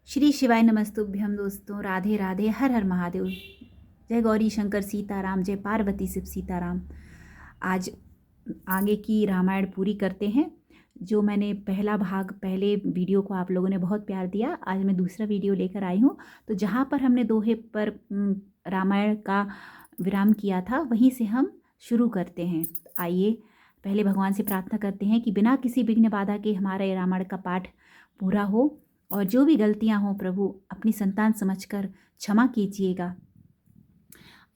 श्री शिवाय नमस्तुभ्यम दोस्तों। राधे राधे, हर हर महादेव। जय गौरी शंकर सीताराम, जय पार्वती शिव सीताराम। आज आगे की रामायण पूरी करते हैं। जो मैंने पहला भाग, पहले वीडियो को आप लोगों ने बहुत प्यार दिया, आज मैं दूसरा वीडियो लेकर आई हूँ। तो जहाँ पर हमने दोहे पर रामायण का विराम किया था, वहीं से हम शुरू करते हैं। आइए पहले भगवान से प्रार्थना करते हैं कि बिना किसी विघ्न बाधा के हमारा ये रामायण का पाठ पूरा हो, और जो भी गलतियां हों प्रभु अपनी संतान समझकर क्षमा कीजिएगा।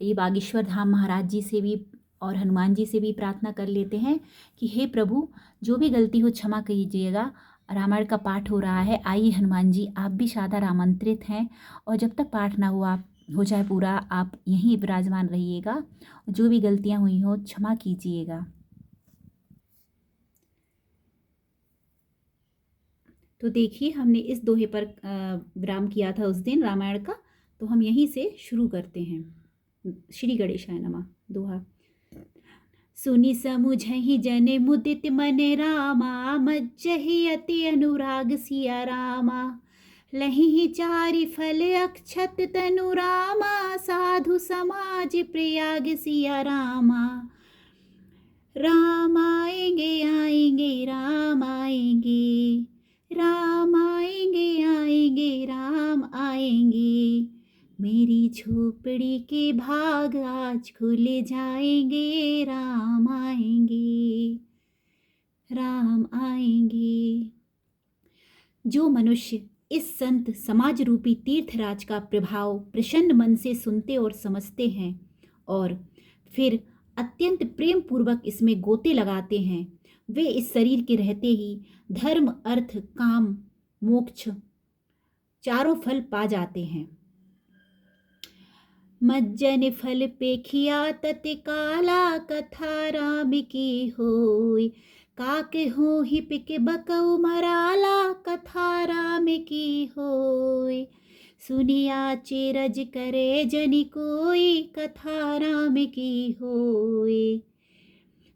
ये बागेश्वर धाम महाराज जी से भी और हनुमान जी से भी प्रार्थना कर लेते हैं कि हे प्रभु, जो भी गलती हो क्षमा कीजिएगा। रामायण का पाठ हो रहा है, आइए हनुमान जी आप भी सादर आमंत्रित हैं, और जब तक पाठ ना हुआ हो जाए पूरा, आप यहीं विराजमान रहिएगा। जो भी गलतियां हुई हो क्षमा कीजिएगा। तो देखिए, हमने इस दोहे पर विराम किया था उस दिन रामायण का, तो हम यहीं से शुरू करते हैं। श्री गणेशाय नमः। दोहा। सुनि समुझहि जने मुदित मने रामा, मज्जहि अति अनुराग सिया रामा। लहि चारि फल अक्षत तनु रामा, साधु समाज प्रयाग सिया रामा। राम आएंगे आएंगे राम आएंगे, राम आएंगे आएंगे राम आएंगे। मेरी झोपड़ी के भाग आज खुल जाएंगे, राम आएंगे, राम आएंगे। जो मनुष्य इस संत समाज रूपी तीर्थराज का प्रभाव प्रसन्न मन से सुनते और समझते हैं, और फिर अत्यंत प्रेम पूर्वक इसमें गोते लगाते हैं, वे इस शरीर के रहते ही धर्म, अर्थ, काम, मोक्ष चारों फल पा जाते हैं। मज्जन फल पेखिया तति काला, कथा राम की होय। काक हो ही पिक बकऊ मराला, कथा राम की होय। सुनिया चेरज करे जनि कोई, कथा राम की होय।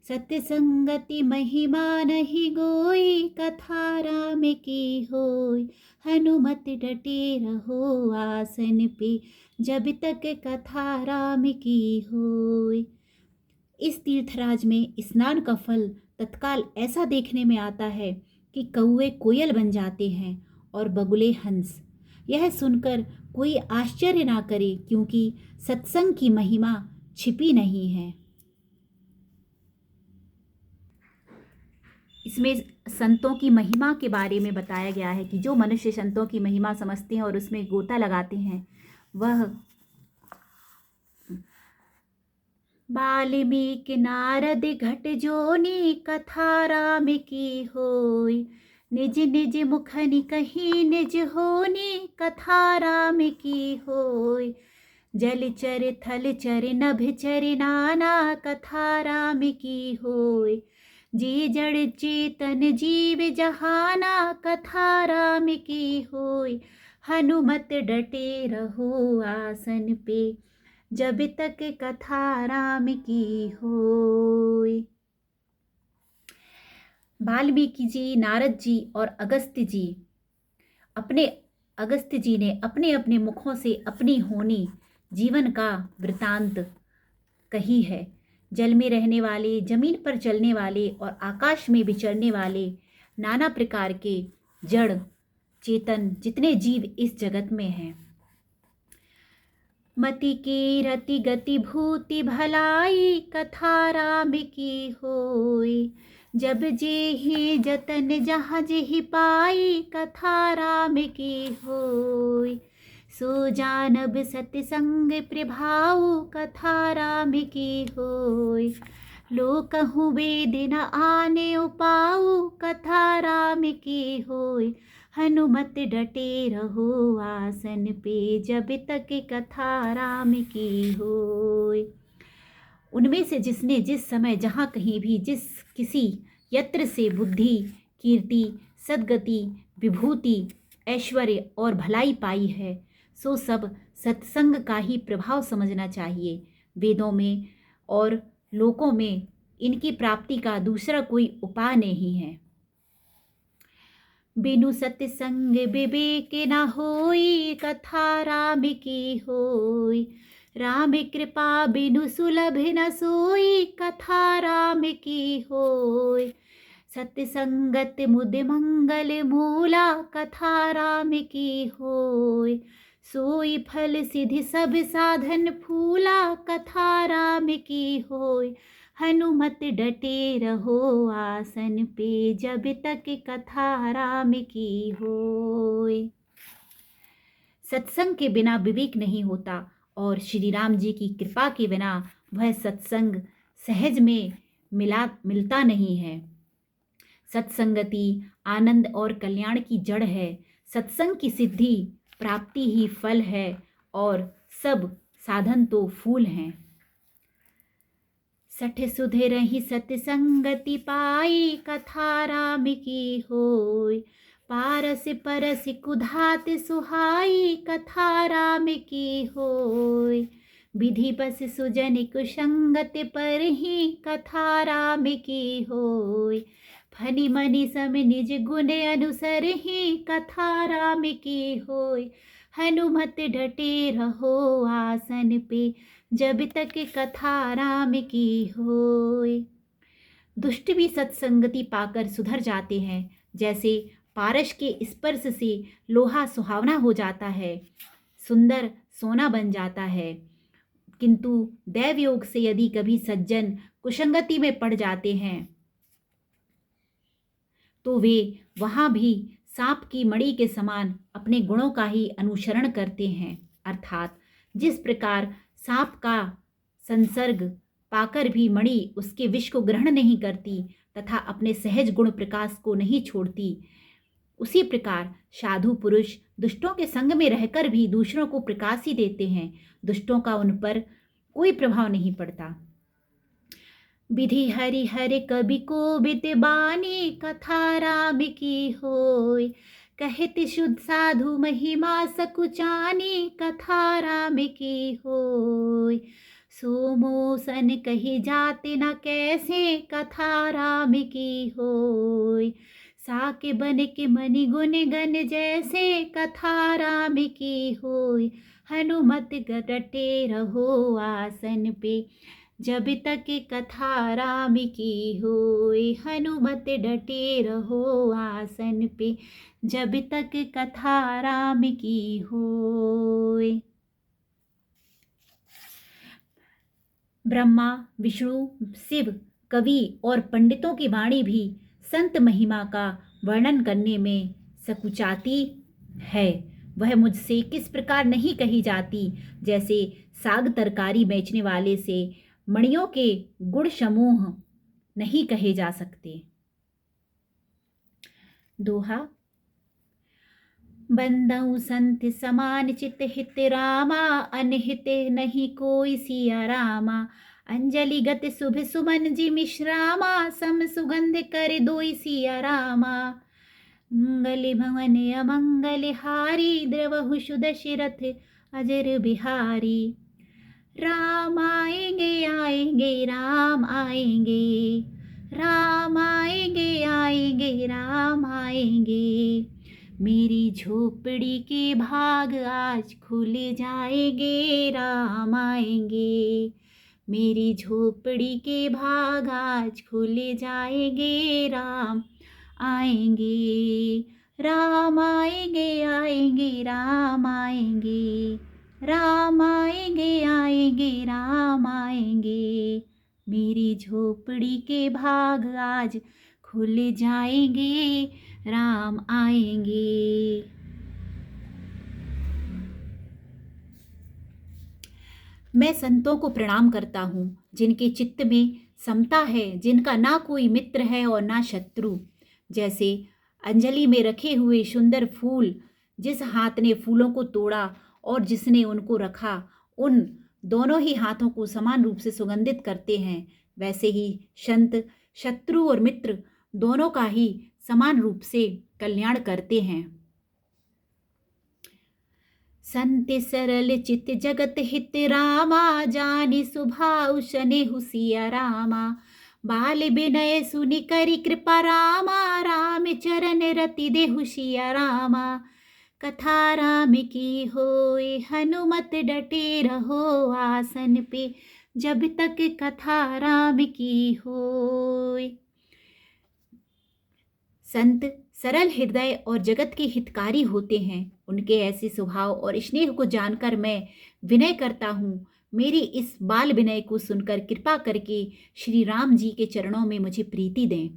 सत्य संगति महिमा नहीं गोई, कथा राम की होय। हनुमत डटे रहो आसन पे, जब तक कथा राम की होय। इस तीर्थराज में स्नान का फल तत्काल ऐसा देखने में आता है कि कौवे कोयल बन जाते हैं और बगुले हंस। यह सुनकर कोई आश्चर्य ना करे, क्योंकि सत्संग की महिमा छिपी नहीं है। इसमें संतों की महिमा के बारे में बताया गया है कि जो मनुष्य संतों की महिमा समझते हैं और उसमें गोता लगाते हैं, वह वाल्मीकि नारद घट जोनी, कथा राम की होय। निज निज मुखनि कहीं निज होनी, कथा राम की होय। जल चर थल चर नभ चर नाना, कथा राम की होय। जी जड़ चेतन जीव जहाना, कथा राम की होय। हनुमत डटे रहो आसन पे, जब तक कथा राम की होय। वाल्मीकि जी, नारद जी और अगस्त्य जी ने अपने अपने मुखों से अपनी होनी जीवन का वृतांत कही है। जल में रहने वाले, जमीन पर चलने वाले और आकाश में विचरने वाले नाना प्रकार के जड़ चेतन जितने जीव इस जगत में हैं, मति की रति गति भूति भलाई, कथा राम की होय। जब जे ही जतन जहाँ जे ही पाई, कथा राम की होय। सो जानब सत्संग प्रभाऊ, कथा राम की होय। लो कहूँ वेद न आने उपाऊ, कथा राम की होय। हनुमत डटे रहो आसन पे, जब तक कथा राम की होय। उनमें से जिसने जिस समय जहाँ कहीं भी जिस किसी यत्र से बुद्धि, कीर्ति, सद्गति, विभूति, ऐश्वर्य और भलाई पाई है, सो सब सत्संग का ही प्रभाव समझना चाहिए। वेदों में और लोकों में इनकी प्राप्ति का दूसरा कोई उपाय नहीं है। बिनु सत्संग विवेक न होई, कथा राम की होई। राम कृपा बिनु सुलभ न सोई, कथा राम की होई। सत्संगत मुद मंगल मूला, कथा राम की होय। सोई फल सिद्धि सब साधन फूला, कथा राम की होय। हनुमत डटे रहो आसन पे, जब तक कथा राम की होय। सत्संग के बिना विवेक नहीं होता और श्री राम जी की कृपा के बिना वह सत्संग सहज में मिलता नहीं है। सत्संगति आनंद और कल्याण की जड़ है। सत्संग की सिद्धि प्राप्ति ही फल है और सब साधन तो फूल हैं। सठ सुधरहि सत्संगति पाई, कथा राम की होय। पारस परस कुधात सुहाई, कथा राम की होय। विधि बस सुजन कुसंगत पर ही, कथा राम की होय। फनि मनि सम निज गुण अनुसर ही, कथा राम की होय। हनुमत डटे रहो आसन पे, जब तक कथा राम की होय। दुष्ट भी सत्संगति पाकर सुधर जाते हैं। जैसे पारस के स्पर्श से लोहा सुहावना हो जाता है, सुंदर सोना बन जाता है। किंतु दैव योग से यदि कभी सज्जन कुसंगति में पड़ जाते हैं तो वे वहां भी सांप की मणि के समान अपने गुणों का ही अनुसरण करते हैं। अर्थात जिस प्रकार सांप का संसर्ग पाकर भी मणि उसके विष को ग्रहण नहीं करती तथा अपने सहज गुण प्रकाश को नहीं छोड़ती, उसी प्रकार साधु पुरुष दुष्टों के संग में रहकर भी दूसरों को प्रकाश ही देते हैं। दुष्टों का उन पर कोई प्रभाव नहीं पड़ता। विधि हरि हरि कवि को बित बानी, कथा राम की होय। कहत शुद्ध साधु महिमा सकुचानी, कथा राम की होय। सोमोसन कही जाते न कैसे, कथा राम की होय। साके बन के मनि गुण गण जैसे, कथा राम की होय। हनुमत डटे रहो आसन पे, जब तक कथा राम की होय। हनुमत डटे रहो आसन पे, जब तक कथा राम की होय। ब्रह्मा विष्णु शिव कवि और पंडितों की वाणी भी संत महिमा का वर्णन करने में सकुचाती है। वह मुझसे किस प्रकार नहीं कही जाती, जैसे साग तरकारी बेचने वाले से मणियों के गुण समूह नहीं कहे जा सकते। दोहा। बंदऊ संत समान चित हित रामा, अनहित नहीं कोई सिया रामा। अंजलि गत शुभ सुमन जी मिश्रामा, सम सुगंध कर दोई सिया रामा। मंगल भवन अमंगल हारी, द्रवहु सुदशरथ अजर बिहारी। राम आएंगे आएंगे राम आएंगे, राम आएंगे आएंगे राम आएंगे। मेरी झोपड़ी के भाग आज खुल जाएंगे, राम आएंगे। मेरी झोपड़ी के भाग आज खुल जाएंगे, राम आएंगे। राम आएंगे आएंगे राम आएंगे, राम आएंगे आएंगे राम आएंगे। मेरी झोपड़ी के भाग आज खुल जाएंगे, राम आएंगे। मैं संतों को प्रणाम करता हूँ जिनके चित्त में समता है, जिनका ना कोई मित्र है और ना शत्रु। जैसे अंजलि में रखे हुए सुंदर फूल, जिस हाथ ने फूलों को तोड़ा और जिसने उनको रखा, उन दोनों ही हाथों को समान रूप से सुगंधित करते हैं। वैसे ही संत शत्रु और मित्र दोनों का ही समान रूप से कल्याण करते हैं। संत सरल चित जगत हित रामा, जानि सुभाव शने हुसिया रामा। बाल विनय सुनि करि कृपा रामा, राम चरण रति देहु सिया रामा। कथा राम की होय, हनुमत डटे रहो आसन पे, जब तक कथा राम की होय। संत सरल हृदय और जगत के हितकारी होते हैं। उनके ऐसे स्वभाव और स्नेह को जानकर मैं विनय करता हूँ। मेरी इस बाल विनय को सुनकर कृपा करके श्री राम जी के चरणों में मुझे प्रीति दें।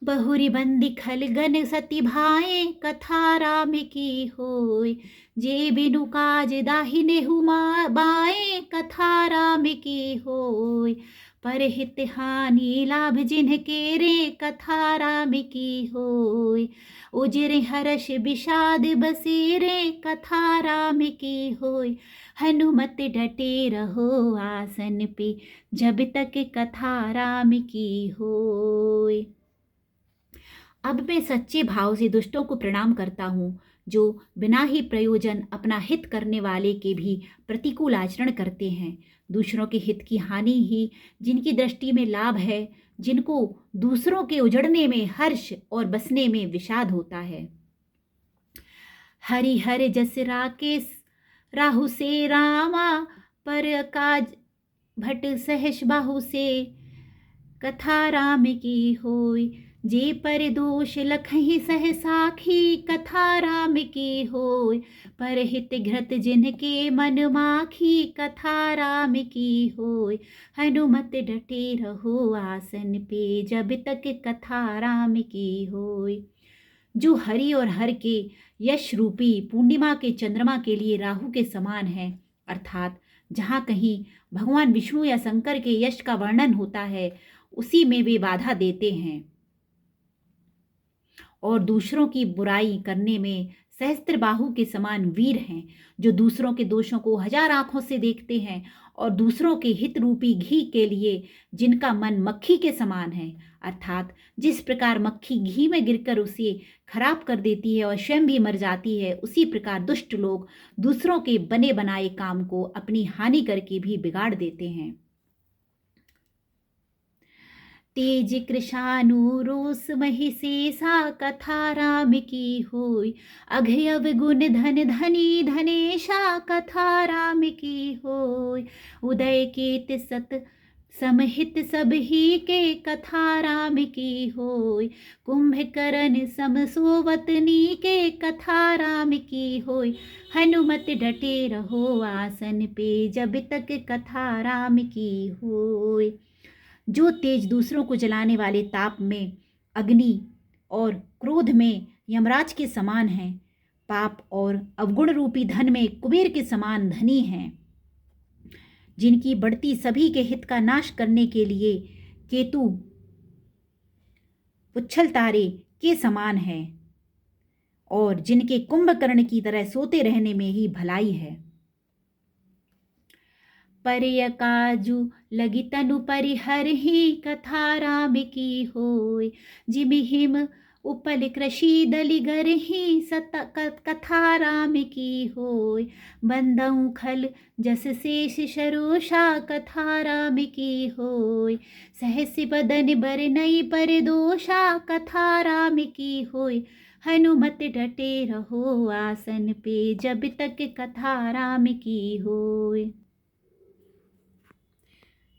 बहुरी बंदी खल गन सती भाए, कथा राम की होय। जे बिनु काज दाहिने हुमा बाए, कथा राम की होय। परहित हानि लाभ जिनके रे, कथा राम की होय। उजरे हर्ष विषाद बसेरे, कथा राम की होय। हनुमत डटे रहो आसन पे, जब तक कथा राम की होय। अब मैं सच्चे भाव से दुष्टों को प्रणाम करता हूँ, जो बिना ही प्रयोजन अपना हित करने वाले के भी प्रतिकूल आचरण करते हैं। दूसरों के हित की हानि ही जिनकी दृष्टि में लाभ है, जिनको दूसरों के उजड़ने में हर्ष और बसने में विषाद होता है। हरि हर जस राकेश राहु से रामा, पर काज भट सहस बाहु से, कथा राम की होय। जे पर दोष लखहि सह साखी, कथा राम की होय। पर हित घृत जिनके मन माखी, कथा राम की होय। हनुमत डटे रहो आसन पे, जब तक कथा राम की होय। जो हरि और हर के यश रूपी पूर्णिमा के चंद्रमा के लिए राहु के समान है, अर्थात जहाँ कहीं भगवान विष्णु या शंकर के यश का वर्णन होता है, उसी में वे बाधा देते हैं। और दूसरों की बुराई करने में सहस्त्रबाहु के समान वीर हैं, जो दूसरों के दोषों को हजार आंखों से देखते हैं और दूसरों के हित रूपी घी के लिए जिनका मन मक्खी के समान है, अर्थात जिस प्रकार मक्खी घी में गिरकर उसे खराब कर देती है और स्वयं भी मर जाती है, उसी प्रकार दुष्ट लोग दूसरों के बने बनाए काम को अपनी हानि करके भी बिगाड़ देते हैं। तेज कृशानु रोष महिषेषा, कथा राम की होय। अघय अवगुण धन धनी धनेशा, कथा राम की होय। उदय केत सत समहित सब ही के, कथा राम की होय। कुंभकर्ण सम सोवतनी के, कथा राम की होय। हनुमत डटे रहो आसन पे, जब तक कथा राम की होय। जो तेज दूसरों को जलाने वाले ताप में अग्नि और क्रोध में यमराज के समान हैं, पाप और अवगुण रूपी धन में कुबेर के समान धनी हैं, जिनकी बढ़ती सभी के हित का नाश करने के लिए केतु उच्छल तारे के समान है, और जिनके कुंभकर्ण की तरह सोते रहने में ही भलाई है। परय काजु लगी तनु परिहर ही, कथा राम की होय। जिम हिम उपल कृषि दलिगर ही, कथा राम की होय। बंदऊ खल जस शेष सरोषा, कथा राम की होय। सहस बदन बर नई पर दोषा, कथा राम की होय। हनुमत डटे रहो आसन पे, जब तक कथा राम की होय।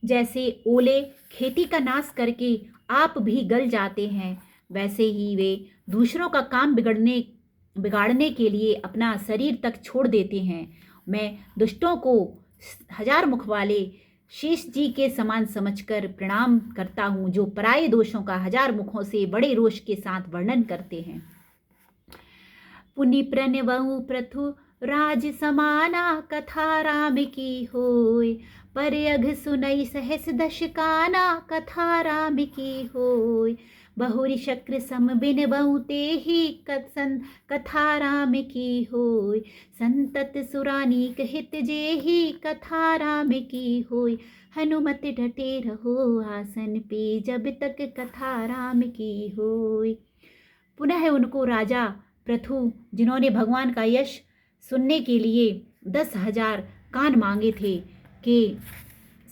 जैसे ओले खेती का नाश करके आप भी गल जाते हैं, वैसे ही वे दूसरों का काम बिगाड़ने के लिए अपना शरीर तक छोड़ देते हैं। मैं दुष्टों को हजार मुख वाले शेष जी के समान समझकर प्रणाम करता हूँ, जो पराये दोषों का हजार मुखों से बड़े रोष के साथ वर्णन करते हैं। पुनि प्रणवहु प्रथु राज समाना, कथा राम की होय। पर अघ सुनई सहस दशकाना, कथा राम की होय। बहुरी शक्र सम बिन बहुते ही, कथा राम की होय। संतत सुरानीक हित जेहि, कथा राम की होय। हनुमत डटे रहो आसन पे, जब तक कथा राम की होय। पुनः उनको राजा पृथु, जिन्होंने भगवान का यश सुनने के लिए 10,000 कान मांगे थे, के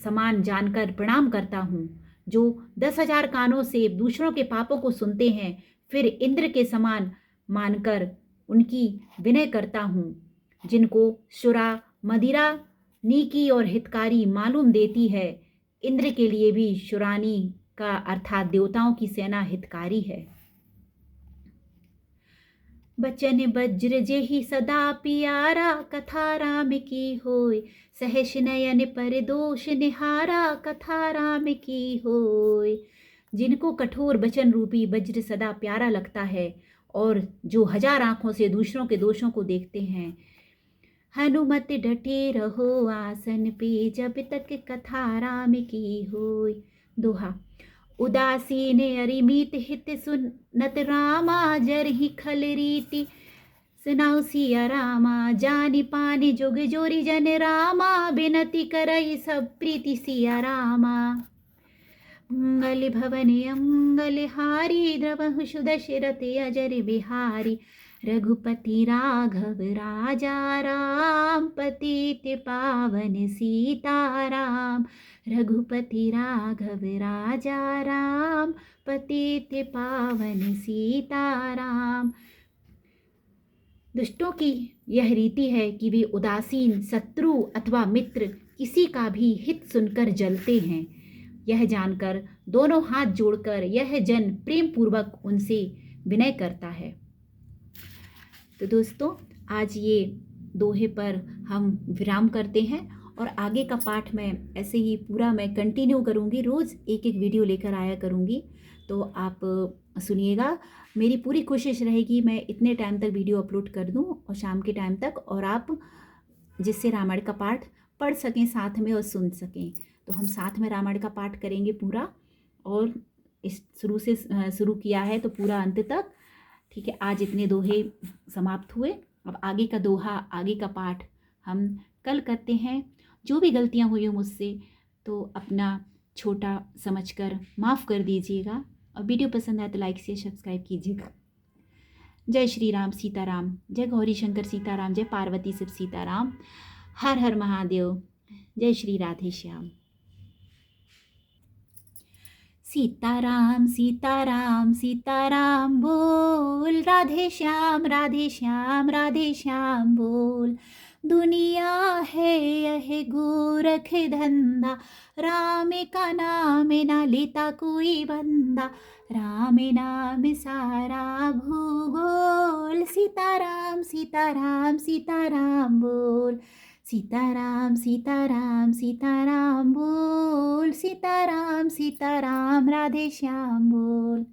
समान जानकर प्रणाम करता हूँ, जो 10,000 कानों से दूसरों के पापों को सुनते हैं, फिर इंद्र के समान मानकर उनकी विनय करता हूँ, जिनको शुरा मदिरा नीकी और हितकारी मालूम देती है। इंद्र के लिए भी शुरानी का अर्थात देवताओं की सेना हितकारी है। बचन वज्र जेहि सदा पियारा, कथा राम की होय। सहस नयन पर दोष निहारा, कथा राम की होय। जिनको कठोर वचन रूपी वज्र सदा प्यारा लगता है और जो 1000 आंखों से दूसरों के दोषों को देखते हैं। हनुमत डटे रहो आसन पे, जब तक कथा राम की होय। दोहा। उदासीन अरिमित हित सुनत रामा, जरहि खल रीति सुनाउ सिया रामा। जानि पानि जोग जोरी जन रामा, बिनती करई सब प्रीति सिया रामा। मंगल भवन अंगल हारी, द्रवहु सुदशरथ अजर बिहारी। रघुपति राघव राजा राम, पतित पावन सीताराम। रघुपति राघव राजा राम, पतित पावन सीताराम। दुष्टों की यह रीति है कि वे उदासीन, शत्रु अथवा मित्र किसी का भी हित सुनकर जलते हैं। यह जानकर दोनों हाथ जोड़कर यह जन प्रेम पूर्वक उनसे विनय करता है। तो दोस्तों, आज ये दोहे पर हम विराम करते हैं और आगे का पाठ मैं ऐसे ही पूरा मैं कंटिन्यू करूँगी, रोज़ एक एक वीडियो लेकर आया करूँगी। तो आप सुनिएगा। मेरी पूरी कोशिश रहेगी मैं इतने टाइम तक वीडियो अपलोड कर दूँ और शाम के टाइम तक, और आप जिससे रामायण का पाठ पढ़ सकें साथ में और सुन सकें। तो हम साथ में रामायण का पाठ करेंगे पूरा, और इस शुरू किया है तो पूरा अंत तक। ठीक है, आज इतने दोहे समाप्त हुए। अब आगे का दोहा, आगे का पाठ हम कल करते हैं। जो भी गलतियां हुई हो मुझसे तो अपना छोटा समझकर माफ़ कर दीजिएगा, और वीडियो पसंद आए तो लाइक से सब्सक्राइब कीजिएगा। जय श्री राम सीताराम, जय गौरी शंकर सीताराम, जय पार्वती शिव सीताराम। हर हर महादेव। जय श्री राधे श्याम। सीताराम सीताराम सीताराम बोल, राधे श्याम राधे श्याम राधे श्याम बोल। दुनिया है यह गोरख धंधा, राम का नाम ना लेता कोई बंदा। राम नाम सारा भूगोल, सीताराम सीताराम सीताराम बोल। सीताराम सीताराम सीताराम बोल, सीताराम सीताराम राधे श्याम बोल।